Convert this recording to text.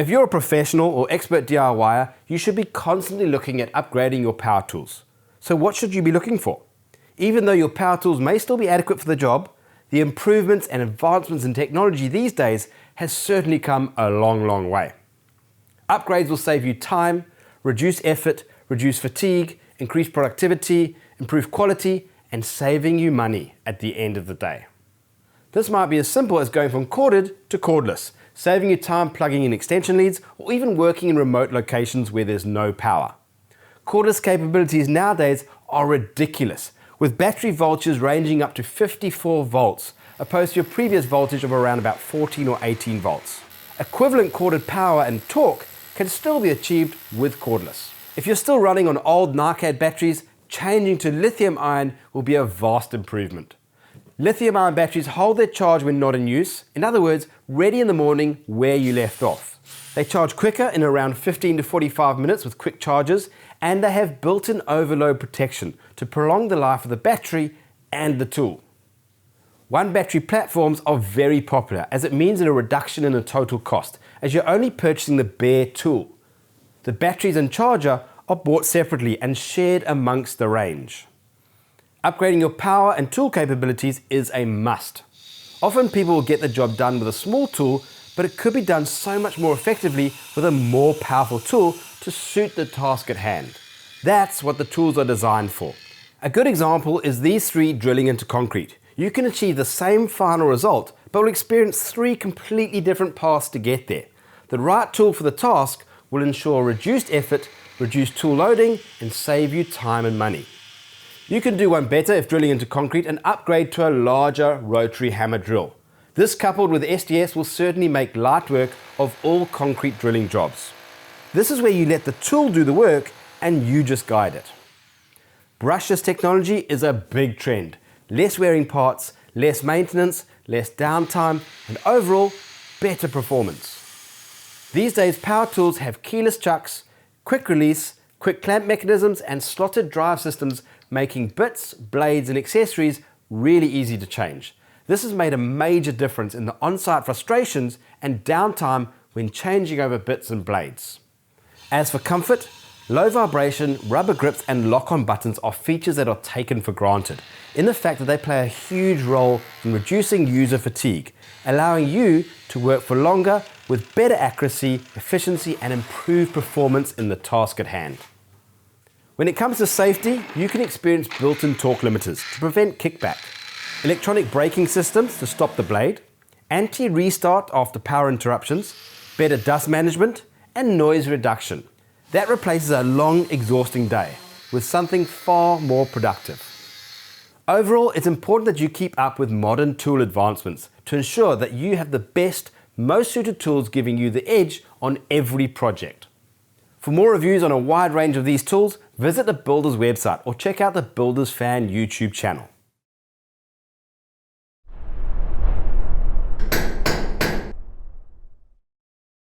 If you're a professional or expert DIYer, you should be constantly looking at upgrading your power tools. So what should you be looking for? Even though your power tools may still be adequate for the job, the improvements and advancements in technology these days has certainly come a long way. Upgrades will save you time, reduce effort, reduce fatigue, increase productivity, improve quality, and saving you money at the end of the day. This might be as simple as going from corded to cordless, saving you time plugging in extension leads, or even working in remote locations where there's no power. Cordless capabilities nowadays are ridiculous, with battery voltages ranging up to 54 volts, opposed to your previous voltage of around about 14 or 18 volts. Equivalent corded power and torque can still be achieved with cordless. If you're still running on old NiCad batteries, changing to lithium-ion will be a vast improvement. Lithium-ion batteries hold their charge when not in use, in other words, ready in the morning where you left off. They charge quicker in around 15 to 45 minutes with quick charges, and they have built-in overload protection to prolong the life of the battery and the tool. One battery platforms are very popular as it means a reduction in the total cost, as you're only purchasing the bare tool. The batteries and charger are bought separately and shared amongst the range. Upgrading your power and tool capabilities is a must. Often people will get the job done with a small tool, but it could be done so much more effectively with a more powerful tool to suit the task at hand. That's what the tools are designed for. A good example is these three drilling into concrete. You can achieve the same final result, but will experience three completely different paths to get there. The right tool for the task will ensure reduced effort, reduced tool loading, and save you time and money. You can do one better if drilling into concrete and upgrade to a larger rotary hammer drill. This coupled with SDS will certainly make light work of all concrete drilling jobs. This is where you let the tool do the work and you just guide it. Brushless technology is a big trend. Less wearing parts, less maintenance, less downtime, and overall, better performance. These days, power tools have keyless chucks, quick release, quick clamp mechanisms, and slotted drive systems, making bits, blades, and accessories really easy to change. This has made a major difference in the on-site frustrations and downtime when changing over bits and blades. As for comfort, low vibration, rubber grips, and lock-on buttons are features that are taken for granted, in the fact that they play a huge role in reducing user fatigue, allowing you to work for longer with better accuracy, efficiency, and improved performance in the task at hand. When it comes to safety, you can experience built-in torque limiters to prevent kickback, electronic braking systems to stop the blade, anti-restart after power interruptions, better dust management, and noise reduction. That replaces a long, exhausting day with something far more productive. Overall, it's important that you keep up with modern tool advancements to ensure that you have the best, most suited tools giving you the edge on every project. For more reviews on a wide range of these tools, visit the Builder's website or check out the Builder's Fan YouTube channel.